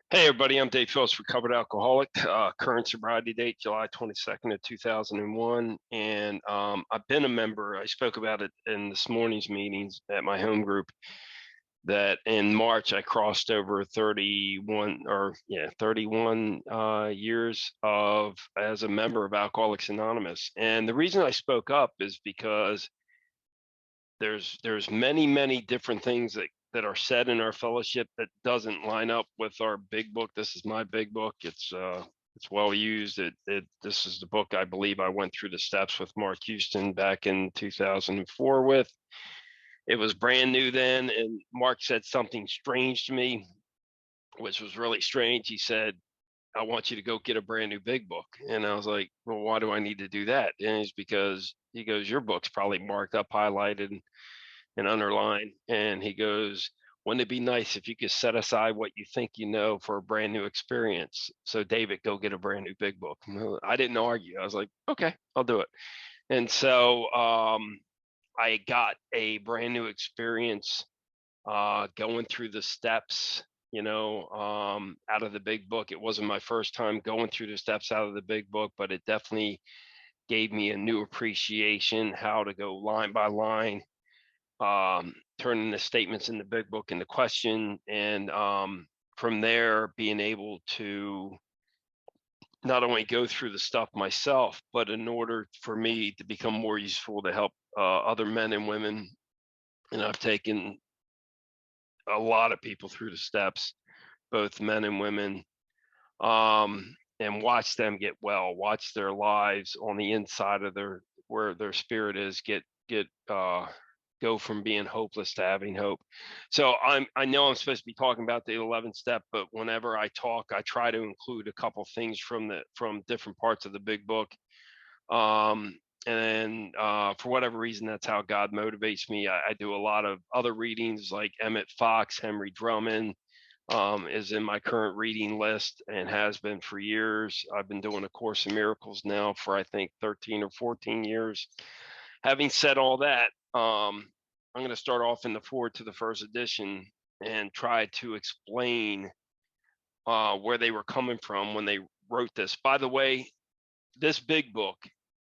Hey everybody, I'm Dave Phillips, recovered alcoholic. Current sobriety date, July 22nd of 2001. And I've been a member. I spoke about it in this morning's meetings at my home group that in March I crossed over 31 years of as a member of Alcoholics Anonymous. And the reason I spoke up is because there's many different things that are said in our fellowship that doesn't line up with our big book. This is my big book. It's well used. This is the book I believe I went through the steps with Mark Houston back in 2004 with. It was brand new then, and Mark said something strange to me, which was really strange. He said, I want you to go get a brand new big book. And I was like, well, why do I need to do that? And it's because he goes, your book's probably marked up, highlighted, and underline. And he goes, wouldn't it be nice if you could set aside what you think you know for a brand new experience? So David, go get a brand new big book. I didn't argue. I was like, okay, I'll do it. And so I got a brand new experience going through the steps, out of the big book. It wasn't my first time going through the steps out of the big book, but it definitely gave me a new appreciation how to go line by line, turning the statements in the big book into question, and from there being able to not only go through the stuff myself, but in order for me to become more useful to help other men and women. And I've taken a lot of people through the steps, both men and women, and watch them get well, watch their lives on the inside of where their spirit is go from being hopeless to having hope. So I know I'm supposed to be talking about the 11th step, but whenever I talk, I try to include a couple things from different parts of the big book. And for whatever reason, that's how God motivates me. I do a lot of other readings like Emmett Fox, Henry Drummond, is in my current reading list and has been for years. I've been doing A Course in Miracles now for I think 13 or 14 years. Having said all that, I'm going to start off in the forward to the first edition and try to explain where they were coming from when they wrote this. By the way, this big book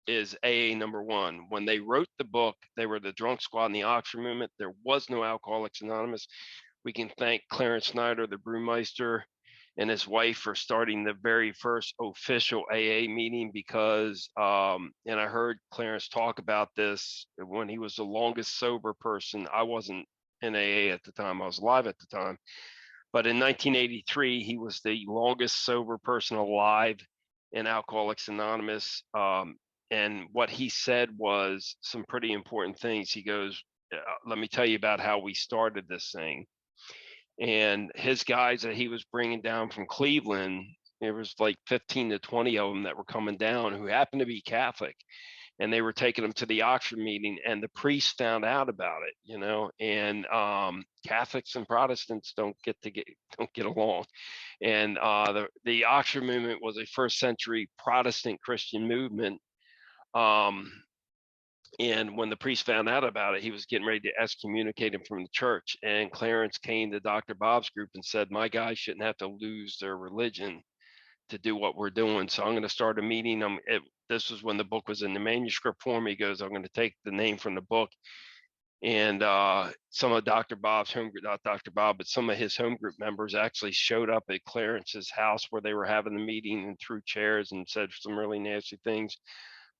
is AA number one. When they wrote the book, they were the Drunk Squad and the Oxford Movement. There was no Alcoholics Anonymous. We can thank Clarence Snyder, the brewmeister, and his wife for starting the very first official AA meeting because, and I heard Clarence talk about this when he was the longest sober person. I wasn't in AA at the time. I was alive at the time. But in 1983, he was the longest sober person alive in Alcoholics Anonymous. And what he said was some pretty important things. He goes, let me tell you about how we started this thing. And his guys that he was bringing down from Cleveland, there was like 15 to 20 of them that were coming down who happened to be Catholic, and they were taking them to the Oxford meeting, and the priest found out about it, and Catholics and Protestants don't get along. And the Oxford movement was a first century Protestant Christian movement. And when the priest found out about it, he was getting ready to excommunicate him from the church. And Clarence came to Dr. Bob's group and said, my guys shouldn't have to lose their religion to do what we're doing. So I'm going to start a meeting. This was when the book was in the manuscript form. He goes, I'm going to take the name from the book. And some of Dr. Bob's home group, not Dr. Bob, but some of his home group members actually showed up at Clarence's house where they were having the meeting and threw chairs and said some really nasty things.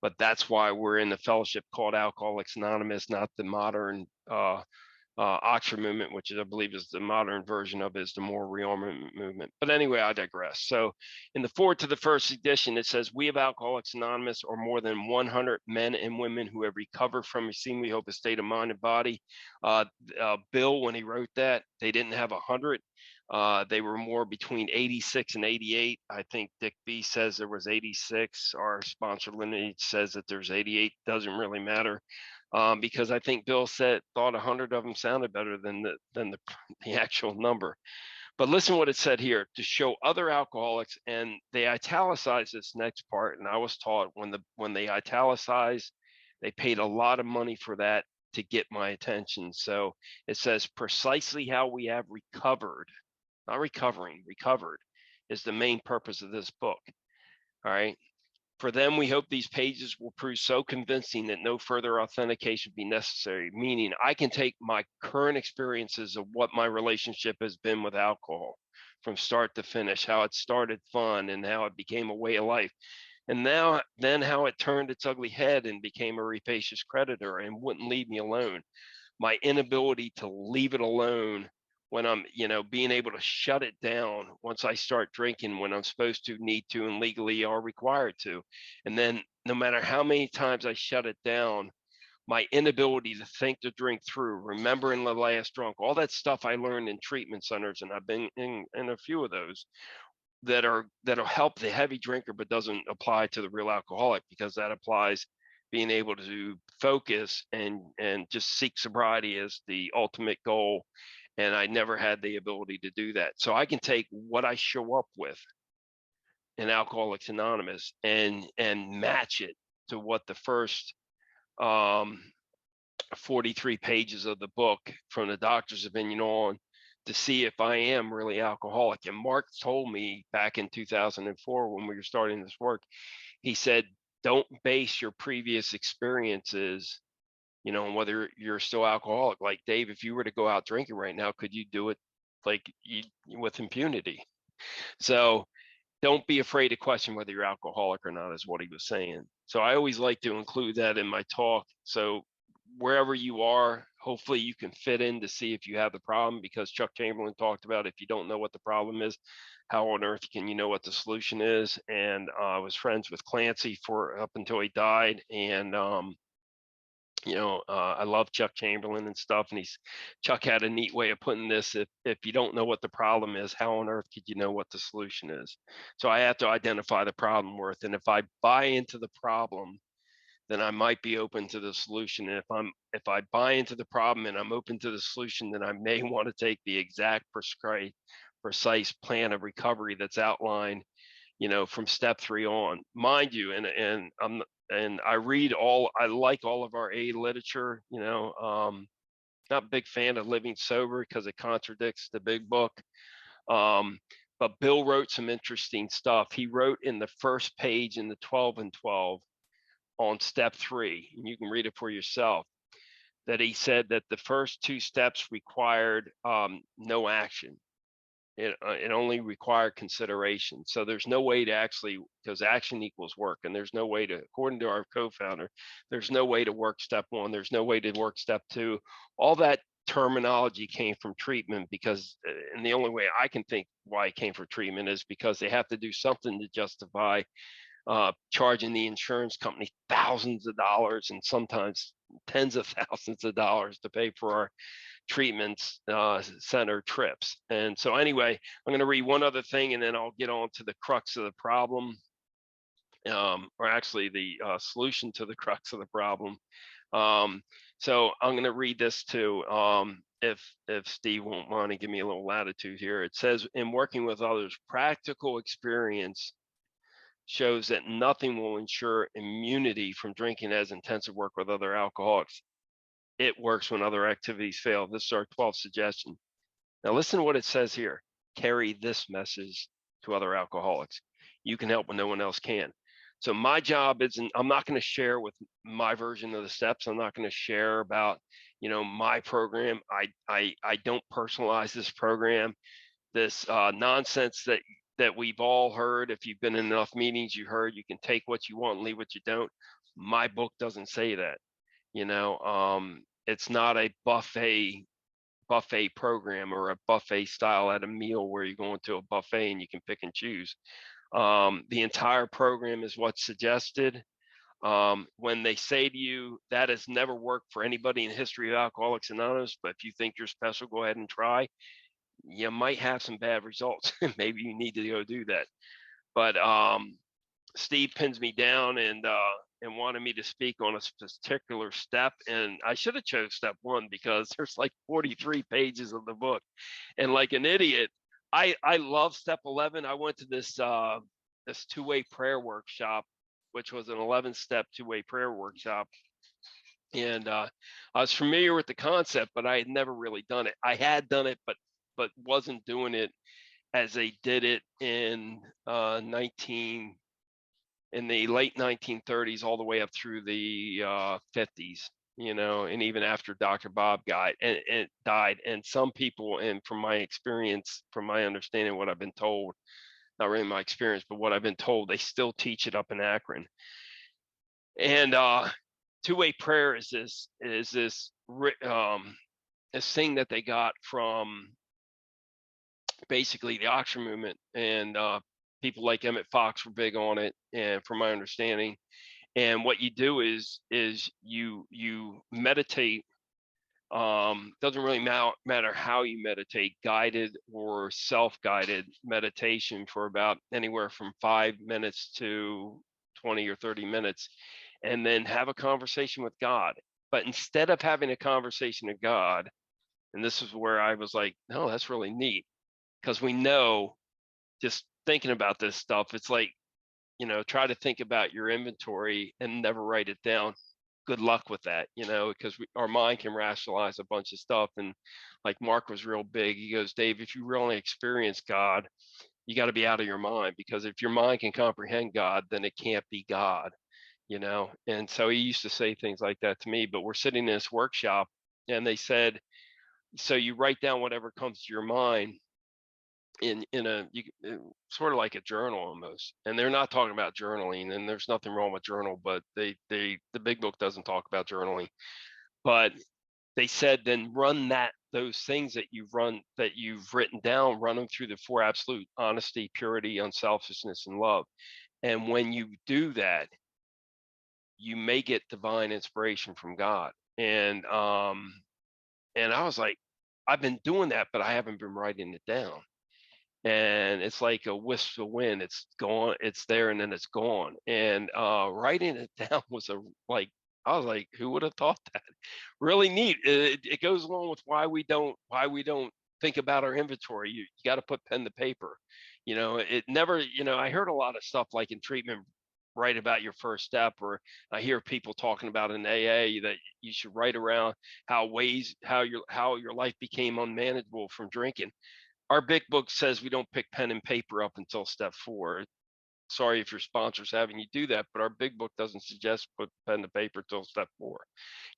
But that's why we're in the fellowship called Alcoholics Anonymous, not the modern Oxford movement, which I believe is the modern version of it, is the more rearmament movement. But anyway, I digress. So in the forward to the first edition, it says, we of Alcoholics Anonymous are more than 100 men and women who have recovered from receiving, we hope, a state of mind and body. Bill, when he wrote that, they didn't have 100. They were more between 86 and 88. I think Dick B says there was 86. Our sponsor Lineage says that there's 88. Doesn't really matter, because I think Bill thought 100 of them sounded better than the actual number. But listen what it said here: to show other alcoholics, and they italicized this next part. And I was taught when they italicized, they paid a lot of money for that to get my attention. So it says precisely how we have recovered. Not recovering, recovered is the main purpose of this book. All right. For them, we hope these pages will prove so convincing that no further authentication be necessary, meaning I can take my current experiences of what my relationship has been with alcohol from start to finish, how it started fun and how it became a way of life. And now, then how it turned its ugly head and became a rapacious creditor and wouldn't leave me alone. My inability to leave it alone when I'm, being able to shut it down once I start drinking when I'm supposed to, need to, and legally are required to. And then no matter how many times I shut it down, my inability to think to drink through, remembering the last drunk, all that stuff I learned in treatment centers, and I've been in a few of those that'll help the heavy drinker, but doesn't apply to the real alcoholic, because that applies being able to focus and just seek sobriety as the ultimate goal. And I never had the ability to do that. So I can take what I show up with in Alcoholics Anonymous and match it to what the first 43 pages of the book from the doctor's opinion on, to see if I am really alcoholic. And Mark told me back in 2004 when we were starting this work, he said, don't base your previous experiences, on whether you're still alcoholic. Like, Dave, if you were to go out drinking right now, could you do it with impunity? So don't be afraid to question whether you're alcoholic or not, is what he was saying. So I always like to include that in my talk. So wherever you are, hopefully you can fit in to see if you have the problem, because Chuck Chamberlain talked about, if you don't know what the problem is, how on earth can you know what the solution is? And I was friends with Clancy for up until he died. And I love Chuck Chamberlain and stuff. And Chuck had a neat way of putting this: if you don't know what the problem is, how on earth could you know what the solution is? So I have to identify the problem worth. And if I buy into the problem, then I might be open to the solution. And if I buy into the problem and I'm open to the solution, then I may want to take the exact precise plan of recovery that's outlined, from step 3 on, mind you. And I like all of our A literature, not a big fan of Living Sober because it contradicts the big book. But Bill wrote some interesting stuff. He wrote in the first page in the 12 and 12 on step 3, and you can read it for yourself, that he said that the first 2 steps required no action. It only required consideration. So there's no way to actually, because action equals work, and there's no way to, according to our co-founder, there's no way to work step 1. There's no way to work step 2. All that terminology came from treatment, because, and the only way I can think why it came from treatment is because they have to do something to justify charging the insurance company thousands of dollars and sometimes tens of thousands of dollars to pay for our treatments center trips. And so anyway, I'm going to read one other thing and then I'll get on to the crux of the problem, or actually the solution to the crux of the problem. So I'm going to read this too. If Steve won't mind to give me a little latitude here. It says, in working with others, practical experience shows that nothing will ensure immunity from drinking as intensive work with other alcoholics. It works when other activities fail. This is our 12th suggestion. Now listen to what it says here. Carry this message to other alcoholics. You can help when no one else can. So my job isn't, I'm not going to share with my version of the steps. I'm not going to share about, my program. I don't personalize this program. This nonsense that we've all heard. If you've been in enough meetings, you heard you can take what you want and leave what you don't. My book doesn't say that. It's not a buffet program or a buffet style at a meal where you go into a buffet and you can pick and choose. The entire program is what's suggested. When they say to you that has never worked for anybody in the history of Alcoholics Anonymous, but if you think you're special, go ahead and try. You might have some bad results. Maybe you need to go do that. But Steve pins me down and wanted me to speak on a particular step, and I should have chose step 1 because there's like 43 pages of the book, and like an idiot, I love step 11. I went to this this 2-way prayer workshop, which was an 11-step 2-way prayer workshop, and I was familiar with the concept, but I had never really done it. I had done it, but wasn't doing it as they did it in in the late 1930s all the way up through the 50s, you know, and even after Dr. Bob died. And some people, and from my experience, from my understanding, what I've been told, not really my experience, but what I've been told, they still teach it up in Akron. And two-way prayer is this thing that they got from basically the Oxford movement, and people like Emmett Fox were big on it, and from my understanding. And what you do is you meditate. Doesn't really matter how you meditate, guided or self-guided meditation, for about anywhere from 5 minutes to 20 or 30 minutes, and then have a conversation with God. But instead of having a conversation with God, and this is where I was like, no, that's really neat, because we know, just thinking about this stuff, it's like, you know, try to think about your inventory and never write it down. Good luck with that, you know, because our mind can rationalize a bunch of stuff. And like Mark was real big. He goes, Dave, if you really experience God, you got to be out of your mind, because if your mind can comprehend God, then it can't be God, you know. And so he used to say things like that to me. But we're sitting in this workshop, and they said, so you write down whatever comes to your mind in a sort of like a journal almost. And they're not talking about journaling, and there's nothing wrong with journal, but the big book doesn't talk about journaling. But they said, then run those things that you've written down, run them through the four absolute: honesty, purity, unselfishness, and love. And when you do that, you may get divine inspiration from God. And I was like, I've been doing that, but I haven't been writing it down. And it's like a wisp of wind. It's gone, it's there, and then it's gone. And writing it down was I was like, who would have thought that? Really neat. It goes along with why we don't think about our inventory. You got to put pen to paper. You know, it never, you know, I heard a lot of stuff like in treatment, write about your first step, or I hear people talking about in AA that you should write around how your life became unmanageable from drinking. Our big book says we don't pick pen and paper up until step 4. Sorry if your sponsor's having you do that, but our big book doesn't suggest put pen to paper till step 4,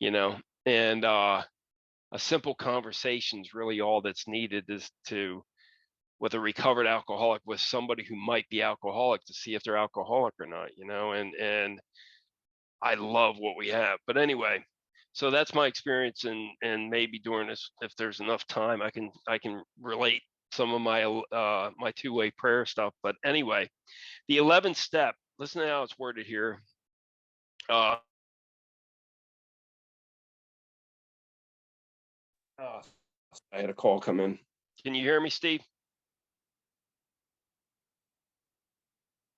you know. And a simple conversation is really all that's needed, is to, with a recovered alcoholic, with somebody who might be alcoholic, to see if they're alcoholic or not, you know. And I love what we have. But anyway, so that's my experience, and maybe during this, if there's enough time, I can relate some of my my two-way prayer stuff. But anyway, the 11th step, listen to how it's worded here. I had a call come in. Can you hear me, Steve?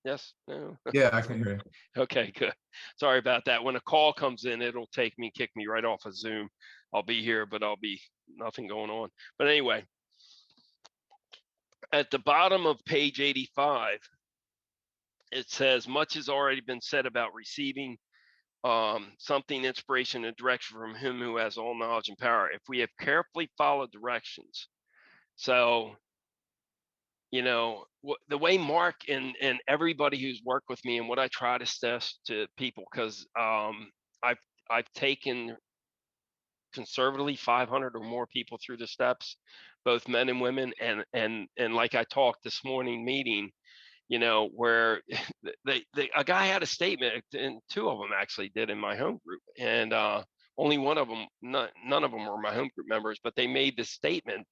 Yes? No? Yeah, I can hear you. Okay, good. Sorry about that. When a call comes in, it'll kick me right off of Zoom. I'll be here, but I'll be nothing going on. But anyway, at the bottom of page 85, it says, much has already been said about receiving something, inspiration, and direction from him who has all knowledge and power, if we have carefully followed directions. So, you know, the way Mark and everybody who's worked with me, and what I try to stress to people, because I've taken conservatively 500 or more people through the steps, both men and women, and like I talked this morning meeting, you know, where a guy had a statement, and 2 of them actually did in my home group, and only one of them, none of them were my home group members, but they made the statement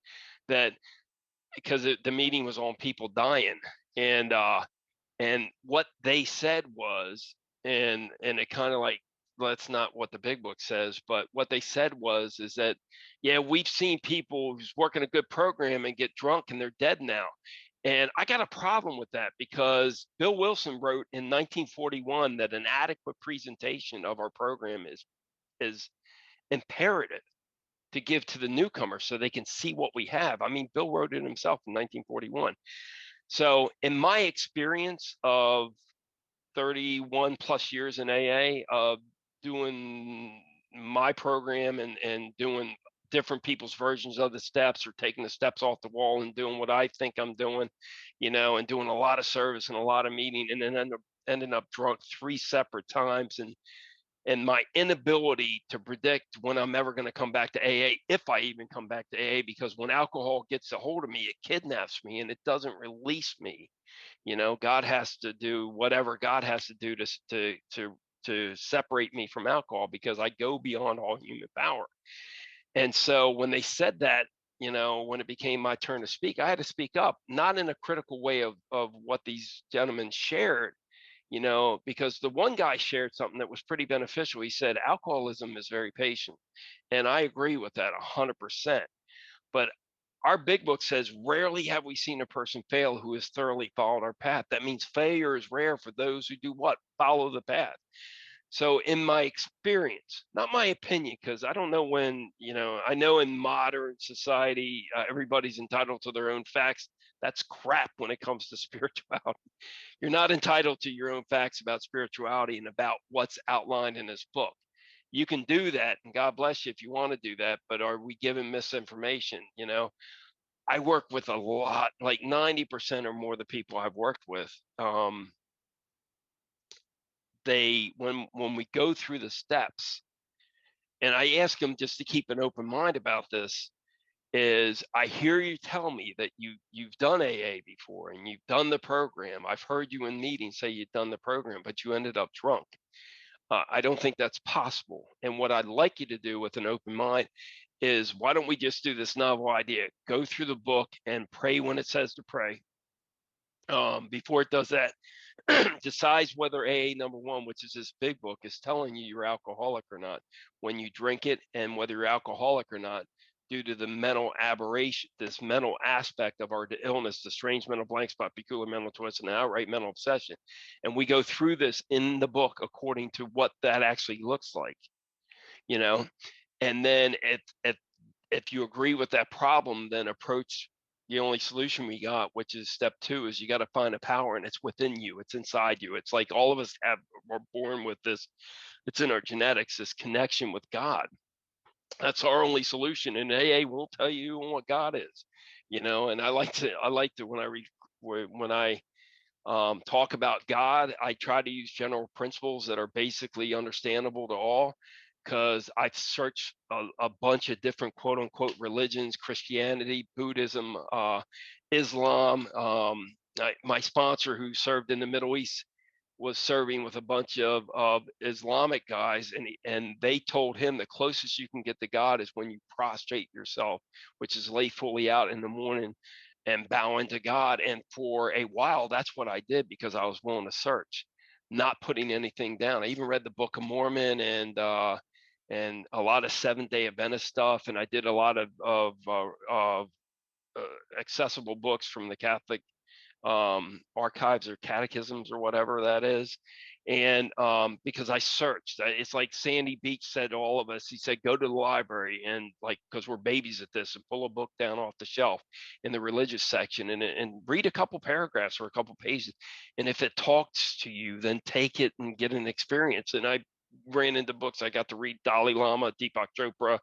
that, because the meeting was on people dying, and what they said was, and it kind of like, that's not what the big book says, but what they said is that, yeah, we've seen people who's working a good program and get drunk and they're dead now. And I got a problem with that, because Bill Wilson wrote in 1941 that an adequate presentation of our program is imperative to give to the newcomer so they can see what we have. I mean, Bill wrote it himself in 1941. So in my experience of 31 plus years in AA, doing my program and doing different people's versions of the steps, or taking the steps off the wall and doing what I think I'm doing, and doing a lot of service and a lot of meeting, and then ending up drunk 3 separate times, and my inability to predict when I'm ever going to come back to AA, if I even come back to AA, because when alcohol gets a hold of me, it kidnaps me and it doesn't release me. God has to do whatever God has to do to separate me from alcohol, because I go beyond all human power. And so when they said that, when it became my turn to speak, I had to speak up, not in a critical way of what these gentlemen shared, because the one guy shared something that was pretty beneficial. He said, alcoholism is very patient. And I agree with that 100%. But our big book says, rarely have we seen a person fail who has thoroughly followed our path. That means failure is rare for those who do what? Follow the path. So in my experience, not my opinion, because I don't know when, I know in modern society, everybody's entitled to their own facts. That's crap when it comes to spirituality. You're not entitled to your own facts about spirituality and about what's outlined in this book. You can do that, and God bless you if you want to do that, but are we given misinformation? I work with a lot, like 90% or more of the people I've worked with. When we go through the steps, and I ask them just to keep an open mind about this, is I hear you tell me that you've done AA before and you've done the program. I've heard you in meetings say you've done the program, but you ended up drunk. I don't think that's possible. And what I'd like you to do with an open mind is, why don't we just do this novel idea? Go through the book and pray when it says to pray. Before it does that, decides whether AA number one, which is this big book, is telling you you're alcoholic or not when you drink it, and whether you're alcoholic or not due to the mental aberration, this mental aspect of our illness, the strange mental blank spot, peculiar mental twist, and outright mental obsession. And we go through this in the book according to what that actually looks like, and then if you agree with that problem, then approach the only solution we got, which is step 2, is you got to find a power, and it's within you. It's inside you. It's like all of us we're born with this. It's in our genetics, this connection with God. That's our only solution. And AA will tell you what God is, and I like to, when I talk about God, I try to use general principles that are basically understandable to all, because I've searched a bunch of different quote unquote religions: Christianity, Buddhism, Islam. My sponsor, who served in the Middle East, was serving with a bunch of Islamic guys, and they told him the closest you can get to God is when you prostrate yourself, which is lay fully out in the morning and bow into God. And for a while, that's what I did, because I was willing to search, not putting anything down. I even read the Book of Mormon and a lot of Seventh-day Adventist stuff, and I did a lot of accessible books from the Catholic archives or catechisms or whatever that is. And because I searched, it's like Sandy Beach said to all of us. He said, go to the library, and because we're babies at this, and pull a book down off the shelf in the religious section, and read a couple paragraphs or a couple pages. And if it talks to you, then take it and get an experience. And I ran into books. I got to read Dalai Lama, Deepak Chopra,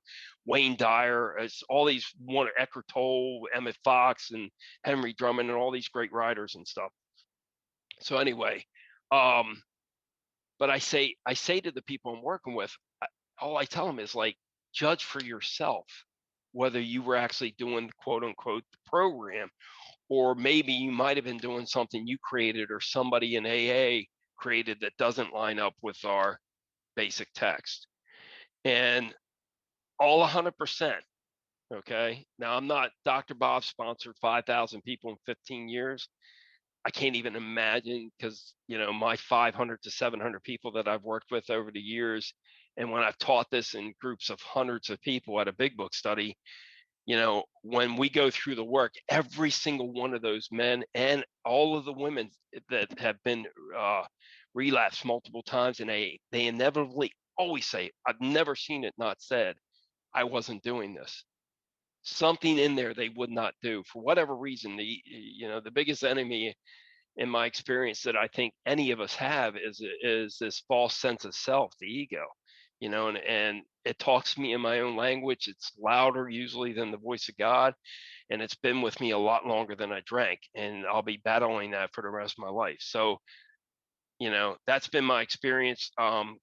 Wayne Dyer, all these, Eckhart Tolle, Emmett Fox, and Henry Drummond, and all these great writers and stuff. So anyway, but I say to the people I'm working with, all I tell them is, like, judge for yourself whether you were actually doing quote unquote the program, or maybe you might have been doing something you created or somebody in AA created that doesn't line up with our basic text. And all 100%. Okay. Now, I'm not Dr. Bob sponsored 5,000 people in 15 years. I can't even imagine, because, my 500 to 700 people that I've worked with over the years, and when I've taught this in groups of hundreds of people at a big book study, when we go through the work, every single one of those men and all of the women that have been relapsed multiple times in AA, they inevitably always say, I've never seen it not said, I wasn't doing this. Something in there they would not do for whatever reason. The biggest enemy in my experience that I think any of us have is this false sense of self, the ego. and it talks to me in my own language. It's louder usually than the voice of God, and it's been with me a lot longer than I drank, and I'll be battling that for the rest of my life. So, that's been my experience.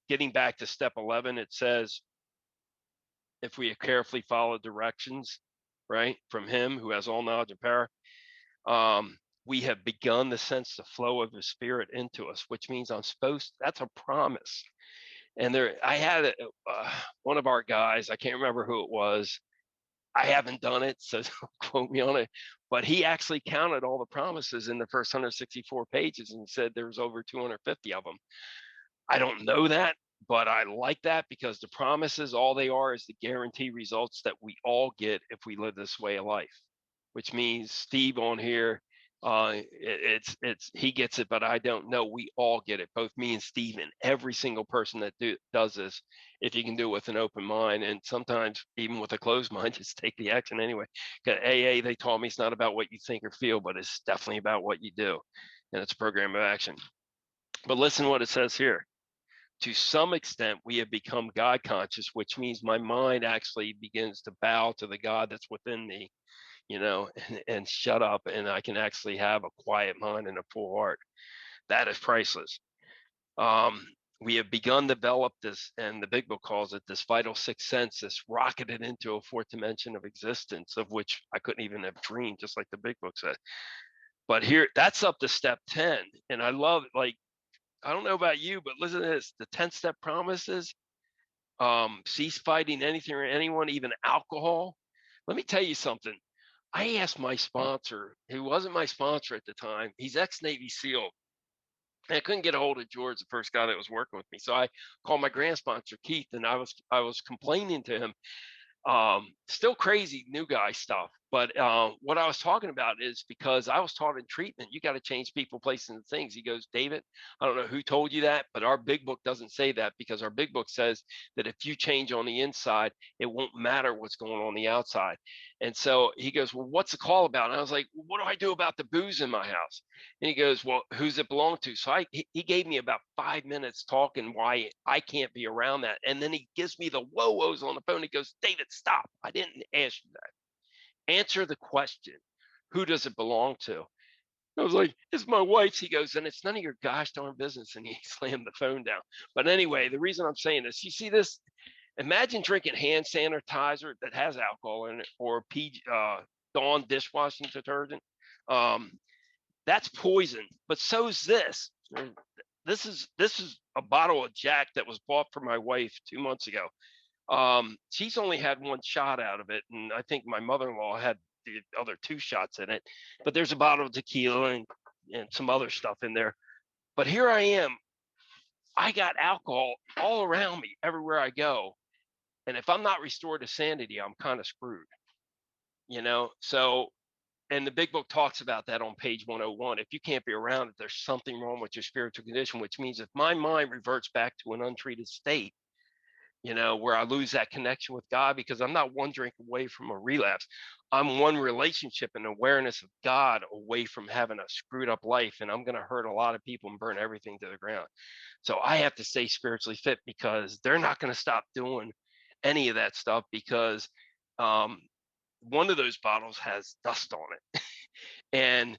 Getting back to step 11, it says, if we carefully follow directions, right, from him who has all knowledge and power, we have begun to sense the flow of the Spirit into us, which means that's a promise. And I had one of our guys, I can't remember who it was. I haven't done it, so don't quote me on it. But he actually counted all the promises in the first 164 pages and said there was over 250 of them. I don't know that, but I like that because the promises, all they are is the guarantee results that we all get if we live this way of life, which means Steve on here, it's he gets it, but I don't know. We all get it, both me and Steve, and every single person that does this, if you can do it with an open mind, and sometimes even with a closed mind, just take the action anyway. Because AA, they taught me it's not about what you think or feel, but it's definitely about what you do, and it's a program of action. But listen what it says here. To some extent, we have become God conscious, which means my mind actually begins to bow to the God that's within me, and shut up. And I can actually have a quiet mind and a full heart. That is priceless. We have begun to develop this, and the big book calls it this vital sixth sense, this rocketed into a fourth dimension of existence, of which I couldn't even have dreamed, just like the big book said. But here, that's up to step 10. And I love, like, I don't know about you, but listen to this. The 10 step promises, cease fighting anything or anyone, even alcohol. Let me tell you something. I asked my sponsor, who wasn't my sponsor at the time, he's ex-Navy SEAL. And I couldn't get a hold of George, the first guy that was working with me. So I called my grand sponsor, Keith, and I was complaining to him. Still crazy new guy stuff. But what I was talking about is because I was taught in treatment, you got to change people, places, and things. He goes, David, I don't know who told you that, but our big book doesn't say that, because our big book says that if you change on the inside, it won't matter what's going on the outside. And so he goes, well, what's the call about? And I was like, well, what do I do about the booze in my house? And he goes, well, who's it belong to? So he gave me about 5 minutes talking why I can't be around that. And then he gives me the whoa-woes on the phone. He goes, David, stop. I didn't ask you that. Answer the question. Who does it belong to? I was like, it's my wife's. He goes, and it's none of your gosh darn business. And he slammed the phone down. But anyway, the reason I'm saying this, you see this, imagine drinking hand sanitizer that has alcohol in it, or Dawn dishwashing detergent. That's poison. But so's this. This is a bottle of Jack that was bought for my wife 2 months ago. She's only had one shot out of it, and I think my mother-in-law had the other 2 shots in it. But there's a bottle of tequila and some other stuff in there. But here I am. I got alcohol all around me everywhere I go. And if I'm not restored to sanity, I'm kind of screwed. So, and the big book talks about that on page 101. If you can't be around it, there's something wrong with your spiritual condition, which means if my mind reverts back to an untreated state, where I lose that connection with God, because I'm not one drink away from a relapse. I'm one relationship and awareness of God away from having a screwed up life. And I'm going to hurt a lot of people and burn everything to the ground. So I have to stay spiritually fit, because they're not going to stop doing any of that stuff, because one of those bottles has dust on it. And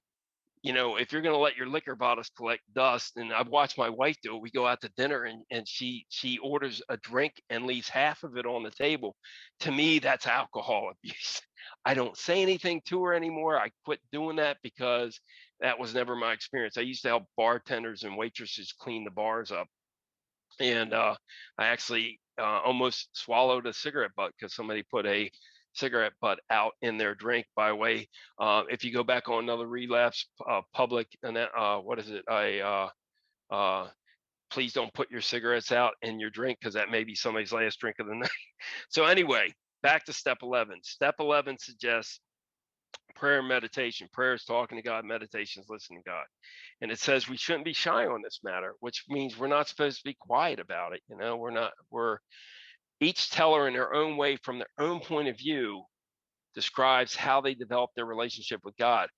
if you're going to let your liquor bottles collect dust, and I've watched my wife do it, we go out to dinner and she orders a drink and leaves half of it on the table. To me, that's alcohol abuse. I don't say anything to her anymore. I quit doing that because that was never my experience. I used to help bartenders and waitresses clean the bars up. And I actually almost swallowed a cigarette butt because somebody put a cigarette butt out in their drink by way. If you go back on another relapse, public, and what is it? Please don't put your cigarettes out in your drink, because that may be somebody's last drink of the night. So anyway, back to step 11. Step 11 suggests prayer and meditation. Prayer is talking to God, meditation is listening to God. And it says we shouldn't be shy on this matter, which means we're not supposed to be quiet about it. We're each teller in their own way, from their own point of view, describes how they develop their relationship with God.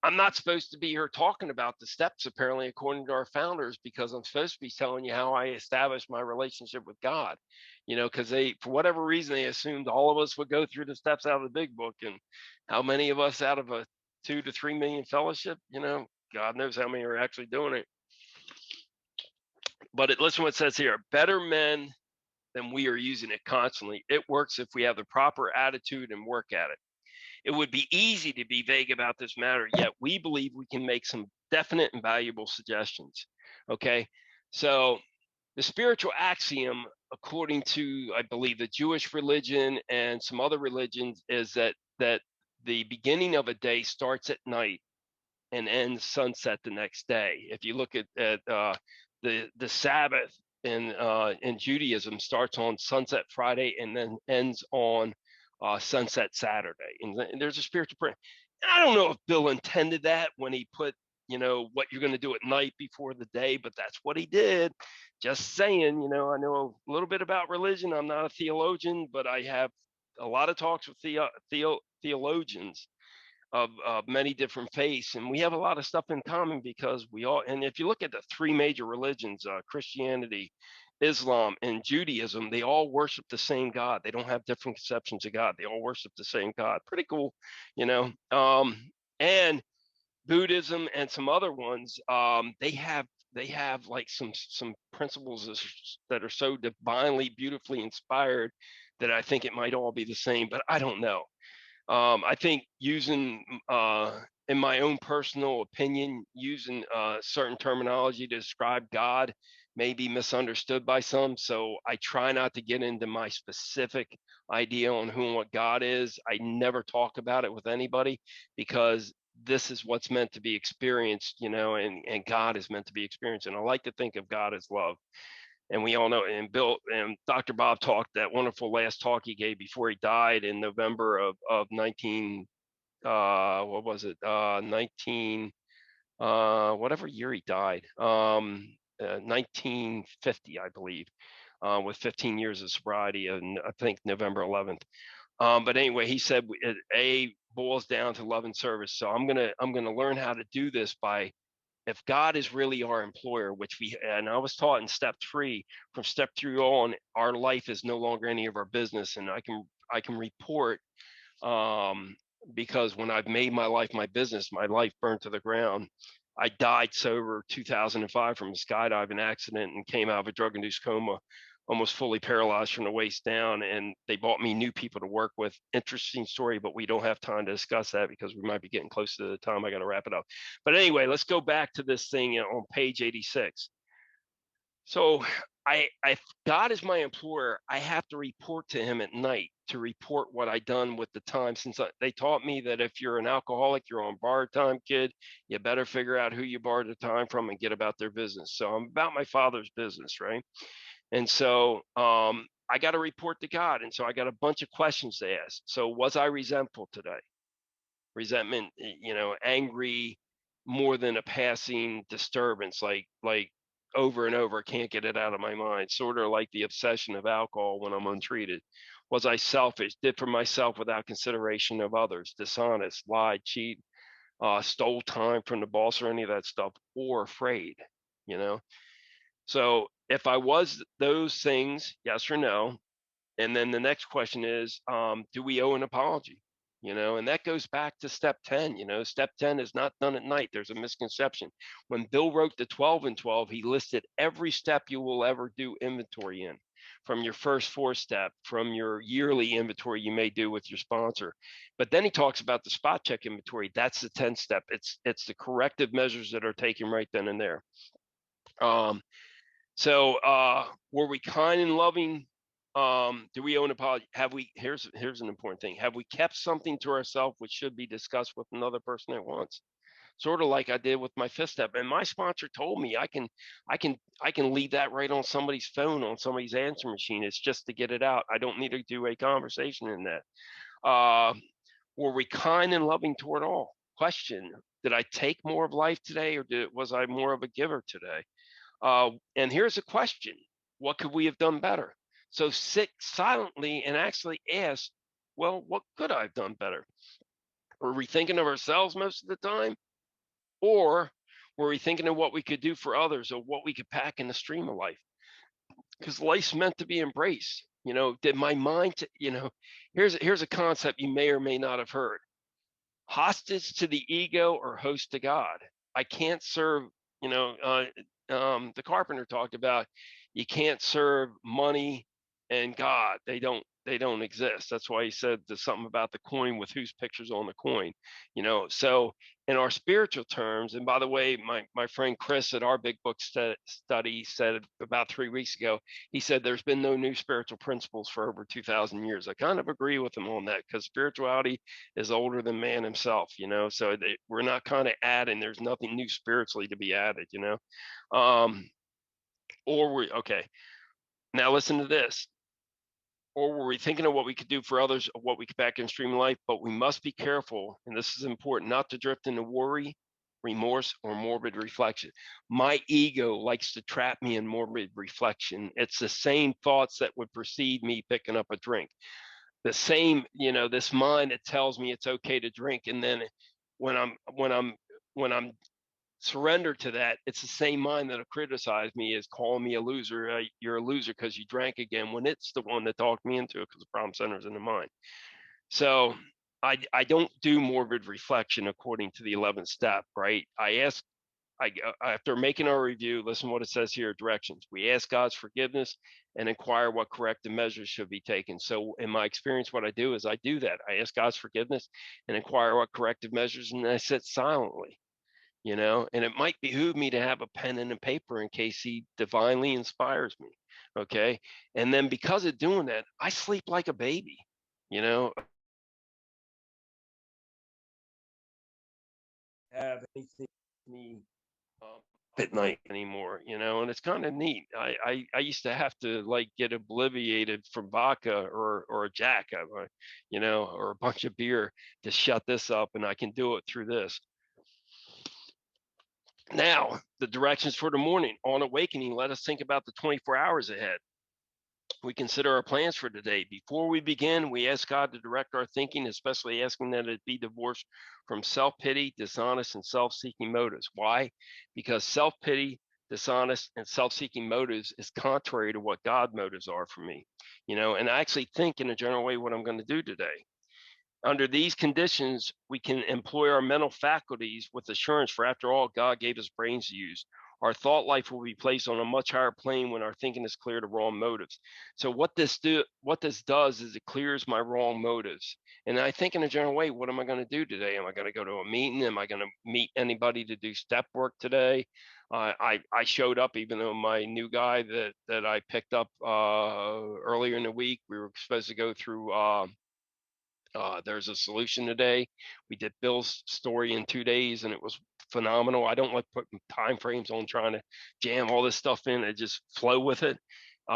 I'm not supposed to be here talking about the steps, apparently, according to our founders, because I'm supposed to be telling you how I established my relationship with God. Because they, for whatever reason, they assumed all of us would go through the steps out of the big book. And how many of us out of a 2 to 3 million fellowship, God knows how many are actually doing it. But listen what it says here: better men than we are using it constantly. It works if we have the proper attitude and work at it. It would be easy to be vague about this matter, yet we believe we can make some definite and valuable suggestions. Okay. So the spiritual axiom, according to, I believe, the Jewish religion and some other religions, is that the beginning of a day starts at night and ends sunset the next day. If you look at the Sabbath in Judaism, starts on sunset Friday and then ends on sunset Saturday. And there's a spiritual prayer. I don't know if Bill intended that when he put, what you're going to do at night before the day, but that's what he did. Just saying, I know a little bit about religion. I'm not a theologian, but I have a lot of talks with theologians of many different faiths, and we have a lot of stuff in common because we all. And if you look at the three major religions, Christianity, Islam, and Judaism, they all worship the same God. They don't have different conceptions of God. They all worship the same God. Pretty cool, you know. And Buddhism and some other ones, they have like some principles that are so divinely, beautifully inspired that I think it might all be the same, but I don't know. I think using, in my own personal opinion, using certain terminology to describe God may be misunderstood by some. So I try not to get into my specific idea on who and what God is. I never talk about it with anybody because this is what's meant to be experienced, and God is meant to be experienced. And I like to think of God as love. And we all know, and Bill and Dr. Bob talked that wonderful last talk he gave before he died in November of 19, what was it? 19, whatever year he died, 1950, I believe, with 15 years of sobriety, and I think November 11th. But anyway, he said it boils down to love and service. So I'm gonna learn how to do this by, if God is really our employer, and I was taught in step 3, from step 3 on, our life is no longer any of our business, and I can report, because when I've made my life my business, my life burned to the ground. I died sober 2005 from a skydiving accident and came out of a drug-induced coma, almost fully paralyzed from the waist down. And they brought me new people to work with. Interesting story, but we don't have time to discuss that because we might be getting close to the time I got to wrap it up. But anyway, let's go back to this thing on page 86. So if God is my employer, I have to report to him at night to report what I done with the time. Since they taught me that if you're an alcoholic, you're on borrowed time, kid, you better figure out who you borrowed the time from and get about their business. So I'm about my father's business, right? And so I got to report to God. And so I got a bunch of questions to ask. So was I resentful today? Resentment, angry, more than a passing disturbance, like over and over, can't get it out of my mind, sort of like the obsession of alcohol when I'm untreated. Was I selfish, did for myself without consideration of others, dishonest, lied, cheat, stole time from the boss or any of that stuff, or afraid, you know? So if I was those things, yes or no? And then the next question is, do we owe an apology? And that goes back to step 10. Step 10 is not done at night. There's a misconception. When Bill wrote the 12 and 12, he listed every step you will ever do inventory in, from your first 4 step, from your yearly inventory you may do with your sponsor. But then he talks about the spot check inventory. That's the 10th step. It's the corrective measures that are taken right then and there. So were we kind and loving? Do we owe an apology? Here's an important thing. Have we kept something to ourselves which should be discussed with another person at once? Sort of like I did with my 5th step. And my sponsor told me I can leave that right on somebody's phone, on somebody's answer machine. It's just to get it out. I don't need to do a conversation in that. Were we kind and loving toward all? Question: did I take more of life today, or was I more of a giver today? And here's a question: what could we have done better? So sit silently and actually ask, well, what could I have done better? Are we thinking of ourselves most of the time? Or were we thinking of what we could do for others or what we could pack in the stream of life? Because life's meant to be embraced. Did my mind, here's a concept you may or may not have heard: hostage to the ego or host to God. I can't serve, the carpenter talked about you can't serve money and God. They don't exist. That's why he said there's something about the coin with whose picture's on the coin. So in our spiritual terms, and by the way, my friend Chris at our big book study said about 3 weeks ago, he said there's been no new spiritual principles for over 2,000 years. I kind of agree with him on that, because spirituality is older than man himself, so we're not kind of adding, there's nothing new spiritually to be added, okay, now listen to this. Or were we thinking of what we could do for others, or what we could back in stream life? But we must be careful, and this is important, not to drift into worry, remorse, or morbid reflection. My ego likes to trap me in morbid reflection. It's the same thoughts that would precede me picking up a drink. The same, this mind that tells me it's okay to drink, and then when I'm surrendered to that, it's the same mind that'll criticize me, as calling me a loser. You're a loser because you drank again, when it's the one that talked me into it, because the problem centers in the mind. So I don't do morbid reflection according to the 11th step, right? After making our review, listen to what it says here: directions. We ask God's forgiveness and inquire what corrective measures should be taken. So in my experience, what I do is I do that. I ask God's forgiveness and inquire what corrective measures, and I sit silently, and it might behoove me to have a pen and a paper in case he divinely inspires me. Okay. And then because of doing that, I sleep like a baby, you know, have anything me at night anymore, and it's kind of neat. I used to have to like get obliviated from vodka or a jack, or a bunch of beer to shut this up, and I can do it through this. Now, the directions for the morning. On awakening, let us think about the 24 hours ahead. We consider our plans for today. Before we begin, we ask God to direct our thinking, especially asking that it be divorced from self-pity, dishonest, and self-seeking motives. Why? Because self-pity, dishonest, and self-seeking motives is contrary to what God motives are for me. And I actually think in a general way what I'm going to do today. Under these conditions, we can employ our mental faculties with assurance, for after all, God gave us brains to use. Our thought life will be placed on a much higher plane when our thinking is clear to wrong motives. So what this does is it clears my wrong motives. And I think in a general way, what am I going to do today? Am I going to go to a meeting? Am I going to meet anybody to do step work today? I showed up, even though my new guy that I picked up earlier in the week, we were supposed to go through there's a solution today. We did Bill's story in 2 days, and it was phenomenal. I don't like putting time frames on trying to jam all this stuff in and just flow with it.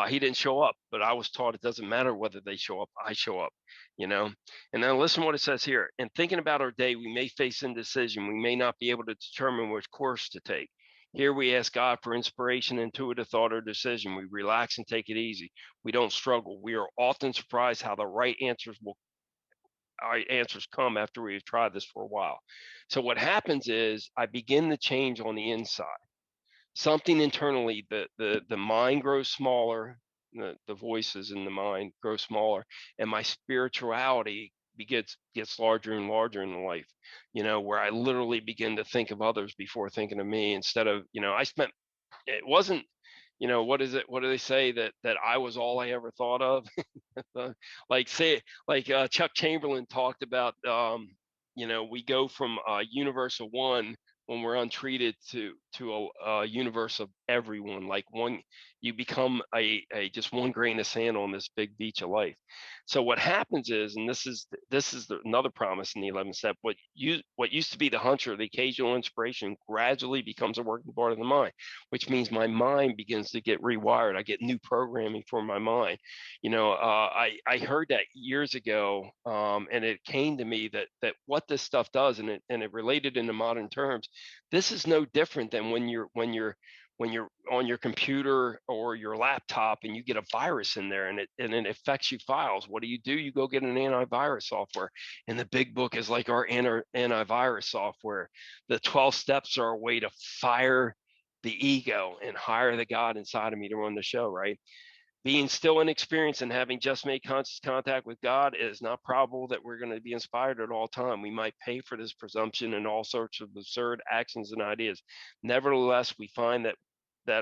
He didn't show up, but I was taught it doesn't matter whether they show up, I show up, And then listen to what it says here. In thinking about our day, we may face indecision. We may not be able to determine which course to take. Here we ask God for inspiration, intuitive thought, or decision. We relax and take it easy. We don't struggle. We are often surprised how the right answers our answers come after we've tried this for a while. So what happens is I begin to change on the inside. Something internally, the mind grows smaller, the voices in the mind grow smaller, and my spirituality gets larger and larger in life, where I literally begin to think of others before thinking of me, instead of, it wasn't, what is it? What do they say, that I was all I ever thought of? Chuck Chamberlain talked about, we go from universe of one when we're untreated to a universe of everyone. Like you become a just one grain of sand on this big beach of life. So what happens is, and this is another promise in the 11th step, what used to be the hunch or the occasional inspiration gradually becomes a working part of the mind, which means my mind begins to get rewired. I get new programming for my mind. I heard that years ago, and it came to me that what this stuff does, and it related into modern terms. This is no different than when you're when you're on your computer or your laptop and you get a virus in there, and it affects you files, what do? You go get an antivirus software. And the big book is like our antivirus software. The 12 steps are a way to fire the ego and hire the God inside of me to run the show, right? Being still inexperienced and having just made conscious contact with God, it is not probable that we're going to be inspired at all time. We might pay for this presumption in all sorts of absurd actions and ideas. Nevertheless, we find that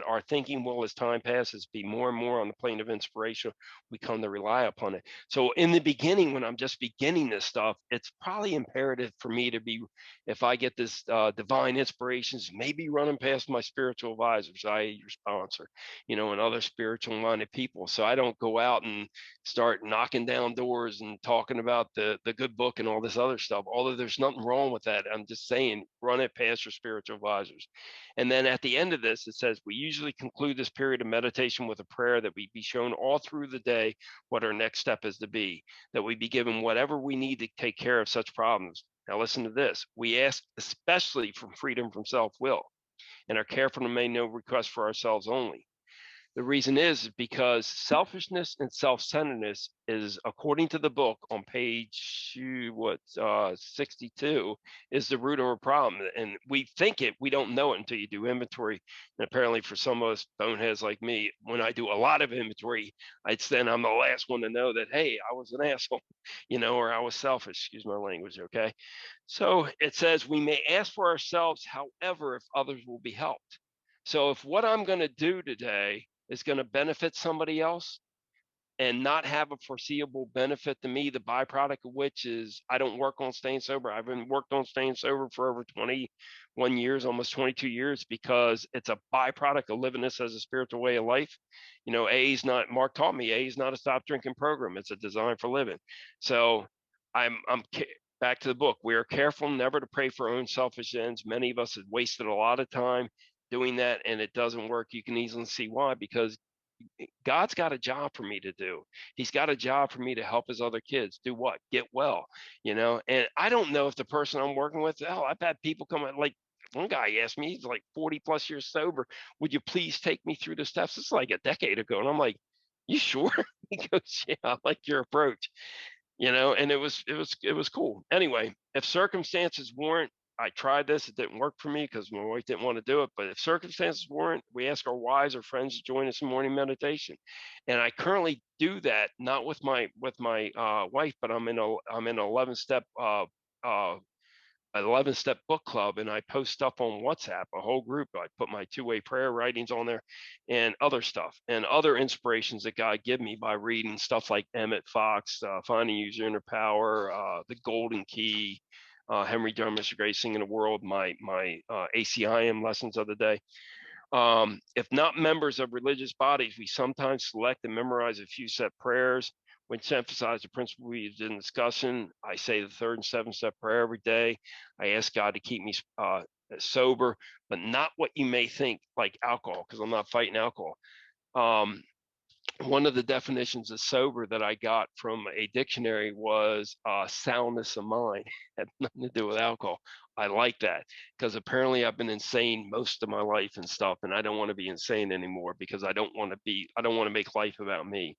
our thinking will, as time passes, be more and more on the plane of inspiration. We come to rely upon it. So in the beginning, when I'm just beginning this stuff, it's probably imperative for me to be, if I get this divine inspirations, maybe running past my spiritual advisors, i.e. your sponsor, and other spiritual minded people. So I don't go out and start knocking down doors and talking about the good book and all this other stuff. Although there's nothing wrong with that. I'm just saying, run it past your spiritual advisors. And then at the end of this, it says, we usually conclude this period of meditation with a prayer that we be shown all through the day what our next step is to be, that we be given whatever we need to take care of such problems. Now listen to this. We ask especially for freedom from self-will and are careful to make no request for ourselves only. The reason is because selfishness and self-centeredness is, according to the book on page 62, is the root of our problem. And we think it, we don't know it until you do inventory. And apparently for some of us boneheads like me, when I do a lot of inventory, I'm the last one to know that, hey, I was an asshole, or I was selfish, excuse my language, okay? So it says we may ask for ourselves, however, if others will be helped. So if what I'm going to do today is going to benefit somebody else and not have a foreseeable benefit to me, the byproduct of which is I don't work on staying sober. I've been worked on staying sober for over 21 years, almost 22 years, because it's a byproduct of living this as a spiritual way of life. AA's not, Mark taught me, AA is not a stop drinking program. It's a design for living. So I'm back to the book. We are careful never to pray for our own selfish ends. Many of us have wasted a lot of time doing that, and it doesn't work. You can easily see why, because God's got a job for me to do. He's got a job for me to help his other kids do what? Get well, And I don't know if the person I'm working with, I've had people come in, like one guy asked me, he's like 40 plus years sober. Would you please take me through the steps? It's like a decade ago. And I'm like, you sure? He goes, yeah, I like your approach, and it was cool. Anyway, if circumstances warrant, I tried this, it didn't work for me because my wife didn't want to do it. But if circumstances warrant, we ask our wives or friends to join us in morning meditation. And I currently do that, not with my wife, but I'm in an 11-step 11-step book club, and I post stuff on WhatsApp, a whole group. I put my two-way prayer writings on there and other stuff and other inspirations that God give me by reading stuff like Emmett Fox, Finding Your Inner Power, The Golden Key, Henry Dunbar's The Greatest Thing in the World, my ACIM lessons of the day. If not members of religious bodies, we sometimes select and memorize a few set prayers which emphasize the principle we used in discussion. I say the 3rd and 7th step prayer every day. I ask God to keep me sober, but not what you may think, like alcohol, because I'm not fighting alcohol. One of the definitions of sober that I got from a dictionary was soundness of mind. Had nothing to do with alcohol. I like that because apparently I've been insane most of my life and stuff, and I don't want to be insane anymore because I don't want to make life about me.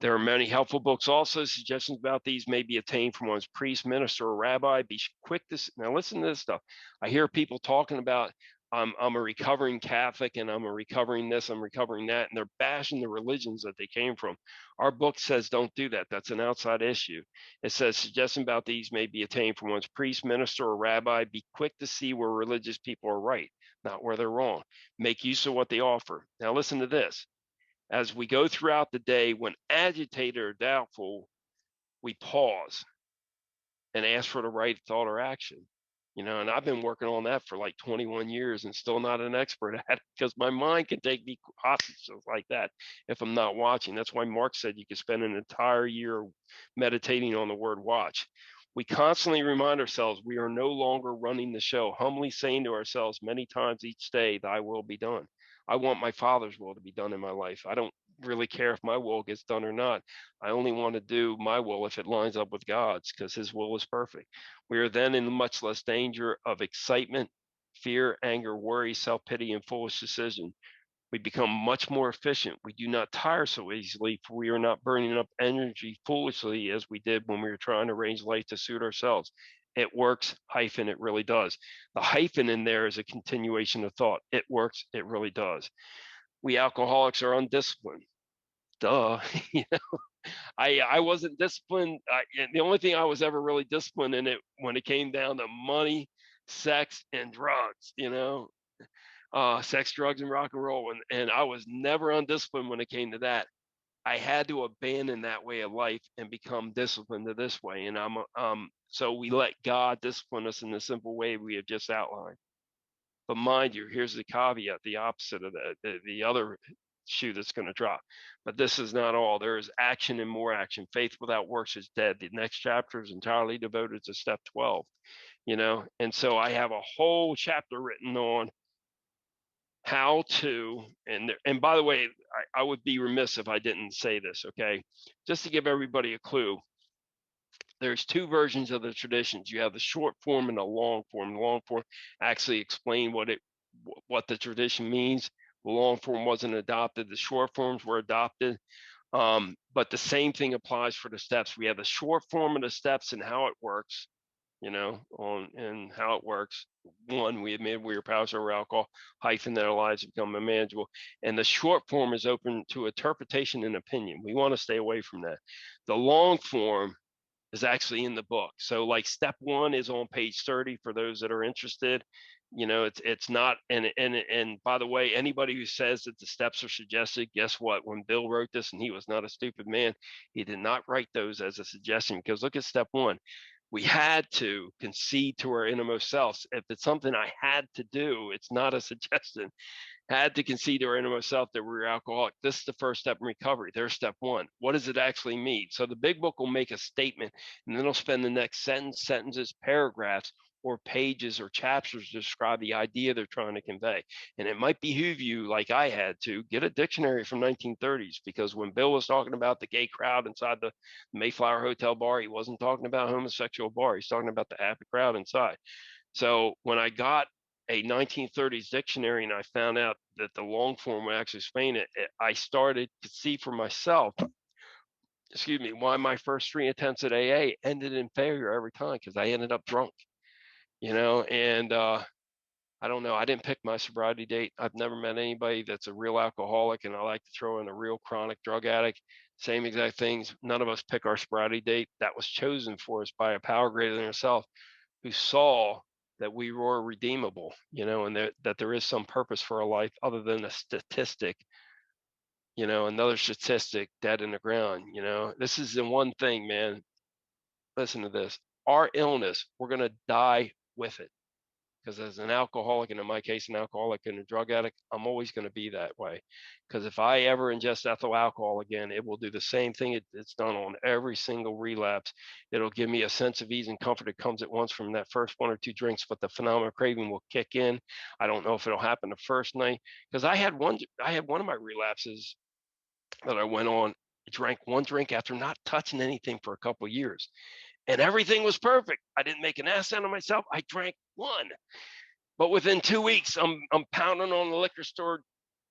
There are many helpful books also. Suggestions about these may be obtained from one's priest, minister, or rabbi. Be quick to now listen to this stuff. I hear people talking about I'm a recovering Catholic and I'm a recovering this, I'm recovering that, and they're bashing the religions that they came from. Our book says don't do that. That's an outside issue. It says suggestions about these may be obtained from one's priest, minister, or rabbi. Be quick to see where religious people are right, not where they're wrong. Make use of what they offer. Now listen to this. As we go throughout the day, when agitated or doubtful, we pause and ask for the right thought or action. And I've been working on that for like 21 years and still not an expert at it because my mind can take me hostage like that if I'm not watching. That's why Mark said you could spend an entire year meditating on the word watch. We constantly remind ourselves we are no longer running the show, humbly saying to ourselves many times each day, thy will be done. I want my Father's will to be done in my life. I don't really care if my will gets done or not. I only want to do my will if it lines up with God's because his will is perfect. We are then in much less danger of excitement fear, anger, worry, self-pity, and foolish decision. We become much more efficient. We do not tire so easily, for we are not burning up energy foolishly as we did when we were trying to arrange life to suit ourselves. It works, hyphen, it really does. The hyphen in there is a continuation of thought. It works, it really does. We alcoholics are undisciplined. Duh. I wasn't disciplined. The only thing I was ever really disciplined in it when it came down to money, sex, and drugs, sex, drugs, and rock and roll. And I was never undisciplined when it came to that. I had to abandon that way of life and become disciplined to this way. And so we let God discipline us in the simple way we have just outlined. But mind you, here's the caveat, the opposite of that, the other shoe that's going to drop. But this is not all. There is action and more action. Faith without works is dead. The next chapter is entirely devoted to step 12, and so I have a whole chapter written on how to, and by the way, I would be remiss if I didn't say this, okay? Just to give everybody a clue, there's two versions of the traditions. You have the short form and the long form. The long form actually explain what the tradition means. The long form wasn't adopted. The short forms were adopted. But the same thing applies for the steps. We have the short form of the steps and how it works, and how it works. One, we admit we are powers over alcohol, hyphen that our lives become unmanageable. And the short form is open to interpretation and opinion. We want to stay away from that. The long form is actually in the book. So like step 1 is on page 30 for those that are interested. It's not, and by the way, anybody who says that the steps are suggested, guess what? When Bill wrote this, and he was not a stupid man, he did not write those as a suggestion, because look at step 1. We had to concede to our innermost selves. If it's something I had to do, it's not a suggestion. Had to concede to our innermost self that we were alcoholic. This is the first step in recovery. There's step 1. What does it actually mean? So the big book will make a statement, and then it'll spend the next sentences, paragraphs, or pages or chapters to describe the idea they're trying to convey. And it might behoove you, like I had to, get a dictionary from 1930s, because when Bill was talking about the gay crowd inside the Mayflower Hotel bar, he wasn't talking about homosexual bar. He's talking about the happy crowd inside. So when I got a 1930s dictionary and I found out that the long form would actually explain it, I started to see for myself, why my first 3 attempts at AA ended in failure every time, because I ended up drunk, and I don't know. I didn't pick my sobriety date. I've never met anybody that's a real alcoholic, and I like to throw in a real chronic drug addict. Same exact things. None of us pick our sobriety date. That was chosen for us by a power greater than ourselves, who saw that we were redeemable, and that there is some purpose for our life other than a statistic, another statistic dead in the ground. This is the one thing, man. Listen to this. Our illness, we're going to die with it. Because as an alcoholic, and in my case, an alcoholic and a drug addict, I'm always going to be that way. Because if I ever ingest ethyl alcohol again, it will do the same thing it's done on every single relapse. It'll give me a sense of ease and comfort that comes at once from that first 1 or 2 drinks, but the phenomenal craving will kick in. I don't know if it'll happen the first night, because I had one of my relapses that I went on, drank 1 drink after not touching anything for a couple of years. And everything was perfect. I didn't make an ass out of myself. I drank 1. But within 2 weeks, I'm pounding on the liquor store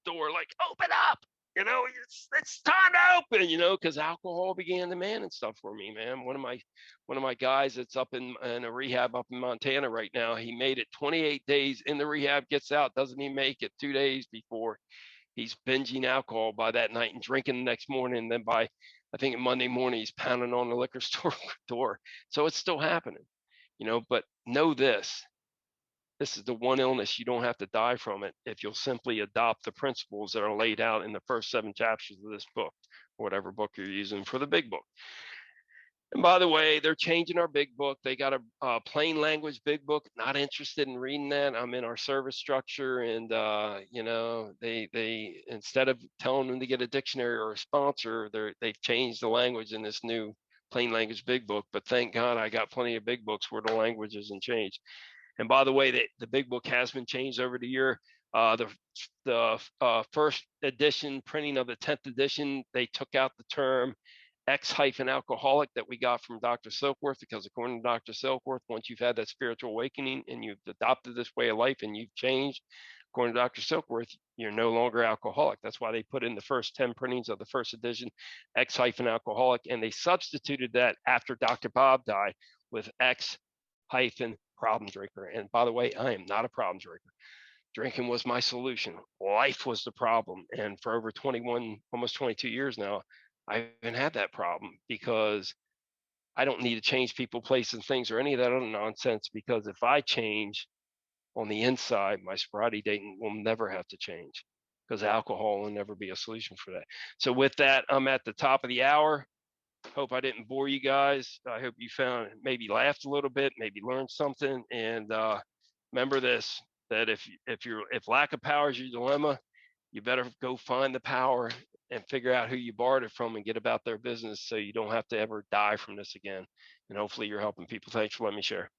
door like, open up, it's time to open, because alcohol began to man and stuff for me, man. One of my guys that's up in a rehab up in Montana right now, he made it 28 days in the rehab, gets out, doesn't even make it 2 days before he's binging alcohol by that night and drinking the next morning. And then by, I think Monday morning, he's pounding on the liquor store door. So it's still happening, but know this. This is the one illness you don't have to die from it if you'll simply adopt the principles that are laid out in the first 7 chapters of this book, or whatever book you're using for the big book. And by the way, they're changing our big book. They got a plain language big book. Not interested in reading that. I'm in our service structure, and they instead of telling them to get a dictionary or a sponsor, they've changed the language in this new plain language big book. But thank God I got plenty of big books where the language isn't changed. And by the way, the big book has been changed over the year. The first edition printing of the 10th edition, they took out the term X-alcoholic that we got from Dr. Silkworth, because according to Dr. Silkworth, once you've had that spiritual awakening and you've adopted this way of life and you've changed, according to Dr. Silkworth, you're no longer alcoholic. That's why they put in the first 10 printings of the first edition, X-alcoholic, and they substituted that after Dr. Bob died with X-problem drinker. And by the way, I am not a problem drinker. Drinking was my solution. Life was the problem. And for over 21, almost 22 years now, I haven't had that problem because I don't need to change people, places, and things or any of that other nonsense. Because if I change on the inside, my sobriety date will never have to change because alcohol will never be a solution for that. So with that, I'm at the top of the hour. Hope I didn't bore you guys. I hope you found, maybe laughed a little bit, maybe learned something. And remember this, that if lack of power is your dilemma, you better go find the power and figure out who you borrowed it from and get about their business so you don't have to ever die from this again. And hopefully you're helping people. Thanks for letting me share.